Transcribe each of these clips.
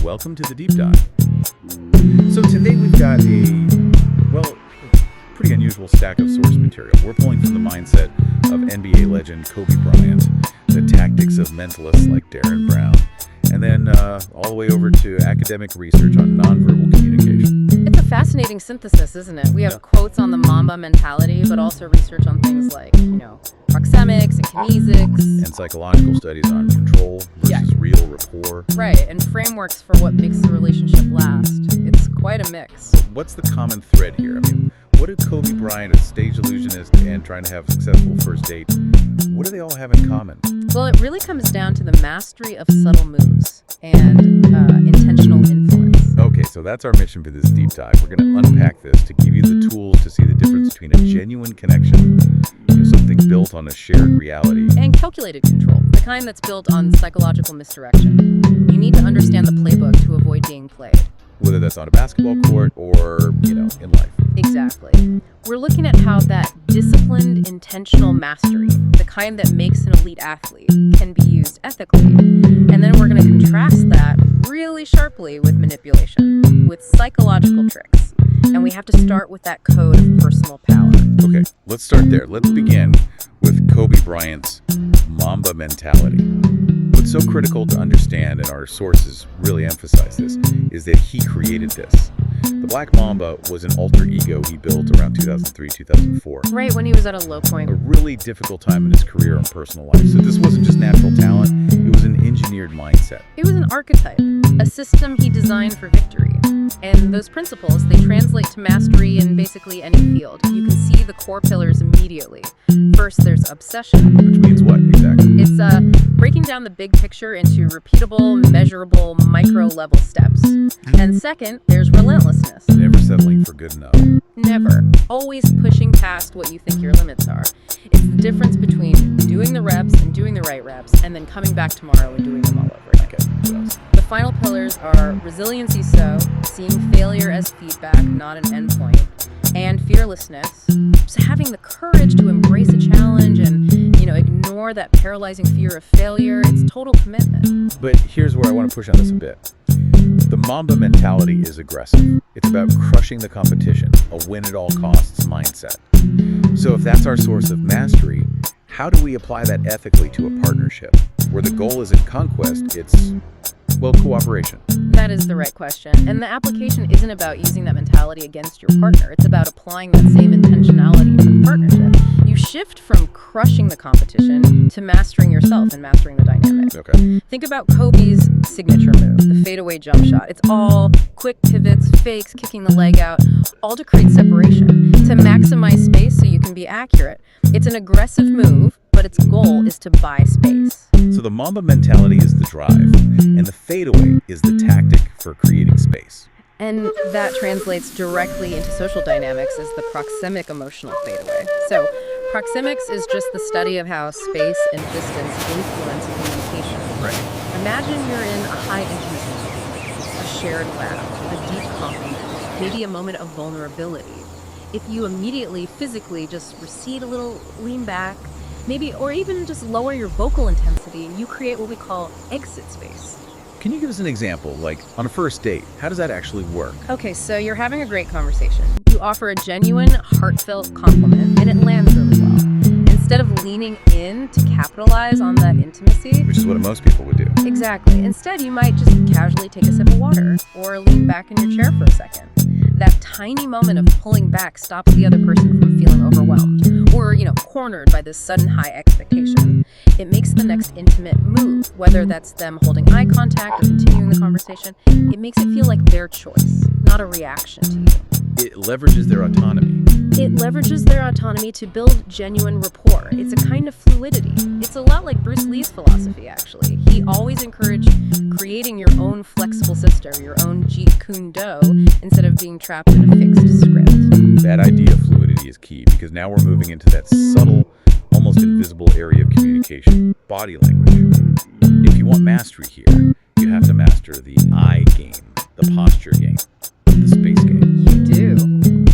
welcome to the Deep Dive. So today we've got a pretty unusual stack of source material. We're pulling from the mindset of NBA legend Kobe Bryant, the tactics of mentalists like Darren Brown, and then all the way over to academic research on nonverbal communication. It's a fascinating synthesis, isn't it? We have quotes on the Mamba mentality, but also research on things like, proxemics and kinesics. And psychological studies on control versus real rapport. Right, and frameworks for what makes the relationship last. It's quite a mix. What's the common thread here? What do Kobe Bryant, a stage illusionist, and trying to have a successful first date, what do they all have in common? Well, it really comes down to the mastery of subtle moves and intentional influence. Okay, so that's our mission for this deep dive. We're going to unpack this to give you the tools to see the difference between a genuine connection, something built on a shared reality, and calculated control, the kind that's built on psychological misdirection. You need to understand the playbook to avoid being played. Whether that's on a basketball court or, in life. Exactly. We're looking at how that disciplined, intentional mastery, the kind that makes an elite athlete, can be used ethically. And then we're going to contrast that really sharply with manipulation, with psychological tricks. And we have to start with that code of personal power. Okay, let's start there. Let's begin with Kobe Bryant's Mamba mentality. What's so critical to understand, and our sources really emphasize this, is that he created this. The Black Mamba was an alter ego he built around 2003, 2004. Right, when he was at a low point. A really difficult time in his career and personal life. So this wasn't just natural talent, it was an engineered mindset. It was an archetype, a system he designed for victory. And those principles, they translate to mastery in basically any field. You can see the core pillars immediately. First, there's obsession. Which means what, exactly? It's breaking down the big picture into repeatable, measurable, micro-level steps. And second, there's relentlessness. Never settling for good enough. Never. Always pushing past what you think your limits are. It's the difference between doing the reps and doing the right reps, and then coming back tomorrow and doing them all over again. Okay, what else? The final pillars are resiliency, seeing failure as feedback, not an endpoint, and fearlessness. So having the courage to embrace a challenge and, ignore that paralyzing fear of failure, it's total commitment. But here's where I want to push on this a bit. The Mamba mentality is aggressive. It's about crushing the competition, a win-at-all-costs mindset. So if that's our source of mastery, how do we apply that ethically to a partnership, where the goal isn't conquest, it's, cooperation? That is the right question. And the application isn't about using that mentality against your partner. It's about applying that same intentionality to the partnership. You shift from crushing the competition to mastering yourself and mastering the dynamic. Okay. Think about Kobe's signature move, the fadeaway jump shot. It's all quick pivots, fakes, kicking the leg out, all to create separation, to maximize space so you can be accurate. It's an aggressive move, but its goal is to buy space. So the Mamba mentality is the drive, and the fadeaway is the tactic for creating space. And that translates directly into social dynamics as the proxemic emotional fadeaway. So proxemics is just the study of how space and distance influence communication. Right. Imagine you're in a high intimacy moment, a shared laugh, a deep compliment, maybe a moment of vulnerability. If you immediately physically just recede a little, lean back, maybe, or even just lower your vocal intensity, you create what we call exit space. Can you give us an example, like on a first date? How does that actually work? Okay, so you're having a great conversation. You offer a genuine, heartfelt compliment, and it lands really well. Instead of leaning in to capitalize on that intimacy, Which is what most people would do. exactly. Instead, you might just casually take a sip of water or lean back in your chair for a second. That tiny moment of pulling back stops the other person from feeling overwhelmed or, cornered by this sudden high expectation. It makes the next intimate move, whether that's them holding eye contact or continuing the conversation. It makes it feel like their choice, not a reaction to you. It leverages their autonomy. It leverages their autonomy to build genuine rapport. It's a kind of fluidity. It's a lot like Bruce Lee's philosophy, actually. He always encouraged creating your own flexible system, your own Jeet Kune Do, instead of being trapped in a fixed script. That idea of fluidity is key, because now we're moving into that subtle, almost invisible area of communication, body language. If you want mastery here, you have to master the eye game, the posture game, the space game. You do.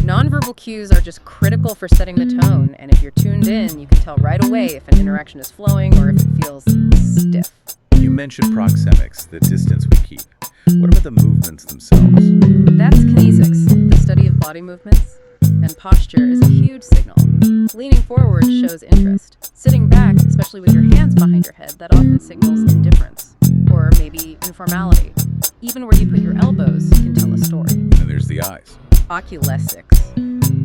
Nonverbal cues are just critical for setting the tone, and if you're tuned in, you can tell right away if an interaction is flowing or if it feels stiff. You mentioned proxemics, the distance we keep. What about are the movements themselves? That's kinesics, the study of body movements. And posture is a huge signal. Leaning forward shows interest. Sitting back, especially with your hands behind your head, that often signals indifference. Or maybe informality. Even where you put your elbows can tell a story. And there's the eyes. Oculesics.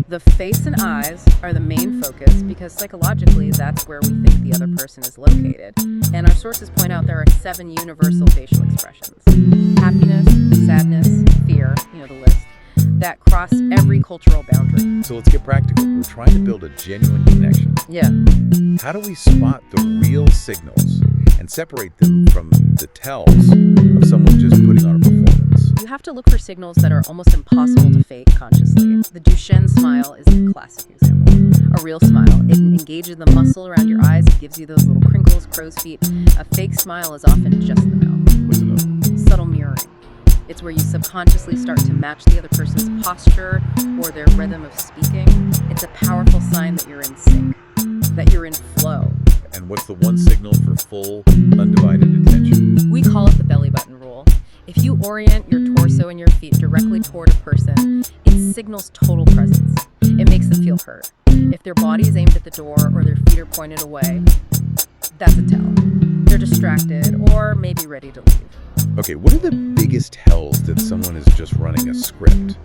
The face and eyes are the main focus because psychologically that's where we think the other person is located. And our sources point out there are 7 universal facial expressions. Happiness, sadness, fear, the list, that cross every cultural boundary. So let's get practical. We're trying to build a genuine connection. Yeah. How do we spot the real signals and separate them from the tells of someone just putting on a performance? You have to look for signals that are almost impossible to fake consciously. The Duchenne smile is a classic example. A real smile, it engages the muscle around your eyes, it gives you those little crinkles, crow's feet. A fake smile is often just the mouth. What's another? Subtle mirroring. It's where you subconsciously start to match the other person's posture or their rhythm of speaking. It's a powerful sign that you're in sync, that you're in flow. And what's the one signal for full, undivided attention? We call it the belly button rule. If you orient your torso and your feet directly toward a person, it signals total presence. It makes them feel heard. If their body is aimed at the door or their feet are pointed away, that's a tell. They're distracted or maybe ready to leave. Okay, what are the biggest tells that someone is just running a script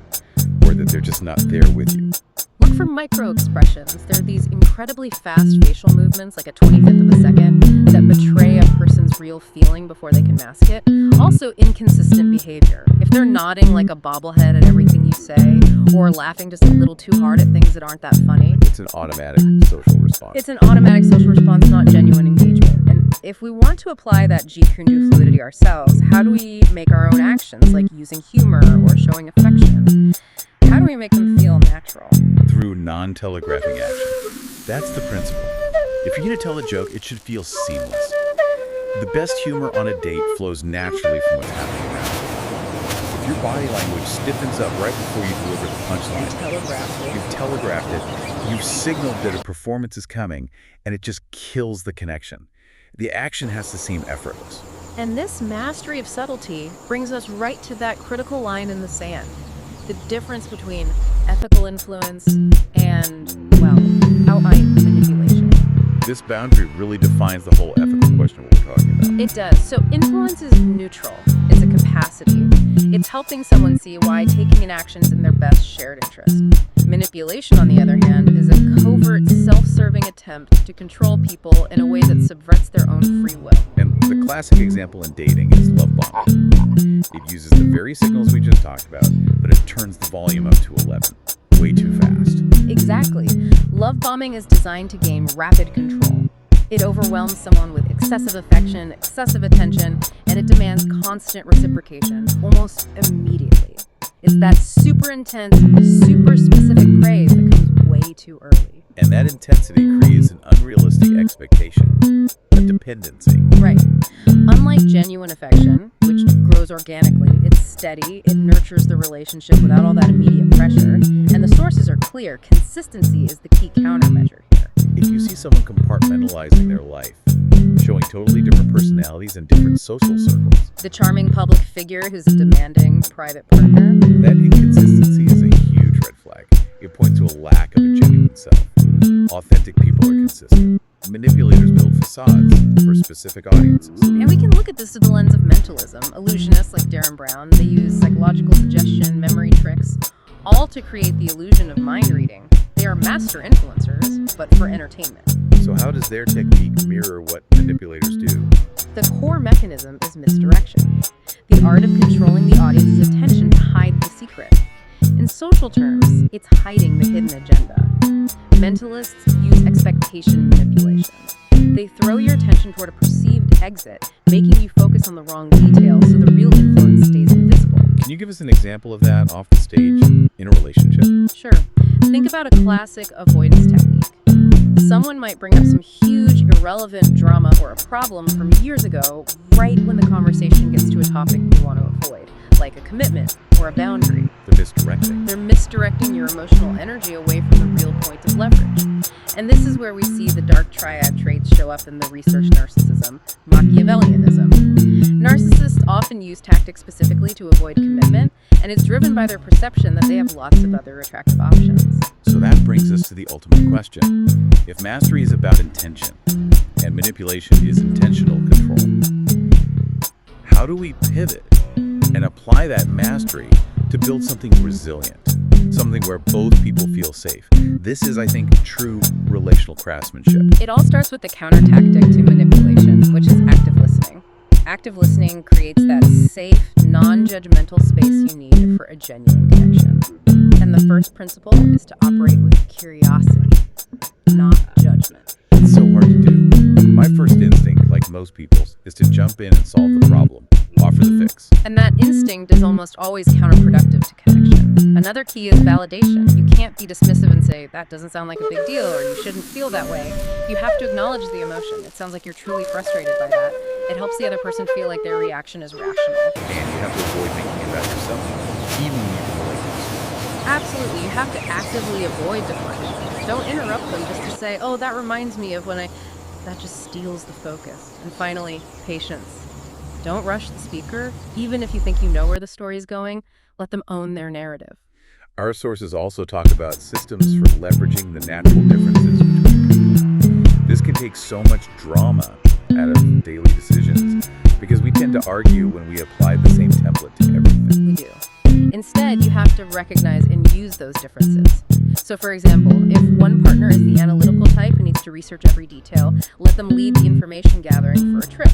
or that they're just not there with you? Look for micro expressions. They're these incredibly fast facial movements, like a 25th of a second, that betray a person's real feeling before they can mask it. Also, inconsistent behavior. If they're nodding like a bobblehead at everything you say, or laughing just a little too hard at things that aren't that funny. It's an automatic social response. It's an automatic social response, not genuine engagement. And if we want to apply that Jeet Kune Do fluidity ourselves, how do we make our own actions, like using humor or showing affection? How do we make them feel natural? Through non-telegraphing action. That's the principle. If you're going to tell a joke, it should feel seamless. The best humor on a date flows naturally from what's happening now. If your body language stiffens up right before you deliver the punchline, you've telegraphed it, you've signaled that a performance is coming, and it just kills the connection. The action has to seem effortless. And this mastery of subtlety brings us right to that critical line in the sand. The difference between ethical influence and, outright manipulation. This boundary really defines the whole ethical question of what we're talking about. It does. So influence is neutral. It's a capacity. It's helping someone see why taking an action is in their best shared interest. Manipulation, on the other hand, is a covert, self-serving attempt to control people in a way that subverts their own free will. And the classic example in dating is love bombing. It uses the very signals we just talked about, but it turns the volume up to 11. Way too fast. Exactly. Love bombing is designed to gain rapid control. It overwhelms someone with excessive affection, excessive attention, and it demands constant reciprocation, almost immediately. It's that super intense, super specific praise that comes way too early. And that intensity creates an unrealistic expectation, a dependency. Right. Unlike genuine affection, which grows organically, it's steady, it nurtures the relationship without all that immediate pressure, and the sources are clear. Consistency is the key countermeasure here. If you see someone compartmentalizing their life, showing totally different personalities and different social circles, The charming public figure who's a demanding private partner, that inconsistency is a huge red flag. It points to a lack of a genuine self. Authentic people are consistent. Manipulators build facades for specific audiences. and we can look at this through the lens of mentalism. Illusionists like Darren Brown, they use psychological suggestion, memory tricks, all to create the illusion of mind reading. They are master influencers, but for entertainment. So how does their technique mirror what manipulators do? The core mechanism is misdirection, the art of controlling the audience's attention to hide the secret. In social terms, it's hiding the hidden agenda. Mentalists use expectation manipulation. They throw your attention toward a perceived exit, making you focus on the wrong details so the real influence stays invisible. Can you give us an example of that off the stage in a relationship? Sure. Think about a classic avoidance technique. Someone might bring up some huge, irrelevant drama or a problem from years ago, right when the conversation gets to a topic you want to avoid, like a commitment or a boundary. They're misdirecting. They're misdirecting your emotional energy away from the real point of leverage. And this is where we see the dark triad traits show up in the research narcissism, Machiavellianism. Narcissists often use tactics specifically to avoid commitment, and it's driven by their perception that they have lots of other attractive options. So that brings us to the ultimate question. If mastery is about intention, and manipulation is intentional control, how do we pivot and apply that mastery to build something resilient? Something where both people feel safe. This is, I think, true relational craftsmanship. It all starts with the counter tactic to manipulation, which is active listening. Active listening creates that safe, non-judgmental space you need for a genuine connection. And the first principle is to operate with curiosity, not judgment. It's so hard to do. My first instinct, like most people's, is to jump in and solve the problem, offer the fix. And that instinct is almost always counterproductive to connection. Another key is validation. You can't be dismissive and say, that doesn't sound like a big deal, or you shouldn't feel that way. You have to acknowledge the emotion. It sounds like you're truly frustrated by that. It helps the other person feel like their reaction is rational. And you have to avoid thinking about yourself, even when you relate to. Absolutely. You have to actively avoid deflection. Don't interrupt them just to say, oh, that reminds me of when I... That just steals the focus. And finally, patience. Don't rush the speaker. Even if you think you know where the story is going, let them own their narrative. Our sources also talk about systems for leveraging the natural differences between people. This can take so much drama out of daily decisions because we tend to argue when we apply the same template to everything. We do. Instead, you have to recognize and use those differences. So for example, if one partner is the analytical type who needs to research every detail, let them lead the information gathering for a trip.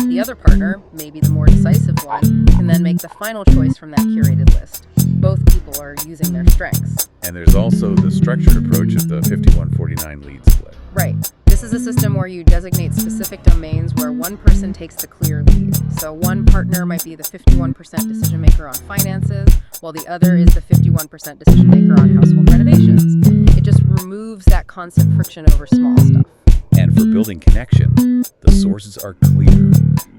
The other partner, maybe the more decisive one, can then make the final choice from that curated list. Both people are using their strengths. And there's also the structured approach of the 51-49 lead split. Right. This is a system where you designate specific domains where one person takes the clear lead. So one partner might be the 51% decision maker on finances, while the other is the 51% decision maker on household renovations. It just removes that constant friction over small stuff. And for building connection, the sources are clear.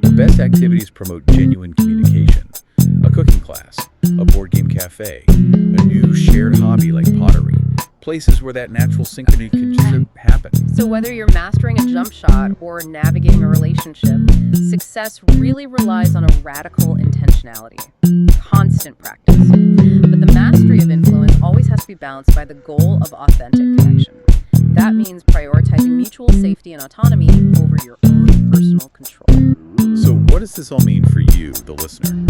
The best activities promote genuine communication. A cooking class, a board game cafe, a new shared hobby like pottery. Places where that natural synchrony can just happen. So whether you're mastering a jump shot or navigating a relationship, success really relies on a radical intentionality, constant practice. But the mastery of influence always has to be balanced by the goal of authentic connection. That means prioritizing mutual safety and autonomy over your own personal control. So what does this all mean for you, the listener?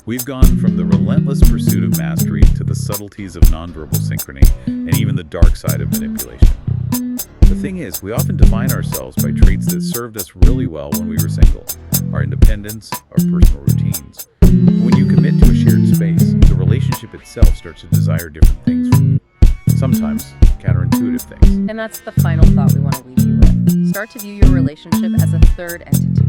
We've gone from the relentless pursuit of mastery to the subtleties of nonverbal synchrony and even the dark side of manipulation. The thing is, we often define ourselves by traits that served us really well when we were single. Our independence, our personal routines. When you commit to a shared space, the relationship itself starts to desire different things from you. Sometimes counterintuitive things. And that's the final thought we want to leave you with. Start to view your relationship as a third entity,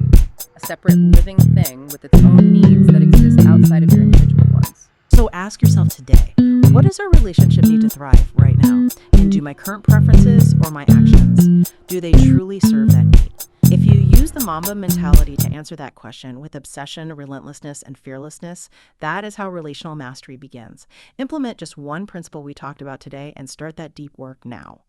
a separate living thing with its own needs that exist outside of your individual ones. So ask yourself today, what does our relationship need to thrive right now? And do my current preferences or my actions, do they truly serve that need? If you use the Mamba mentality to answer that question with obsession, relentlessness, and fearlessness, that is how relational mastery begins. Implement just one principle we talked about today and start that deep work now.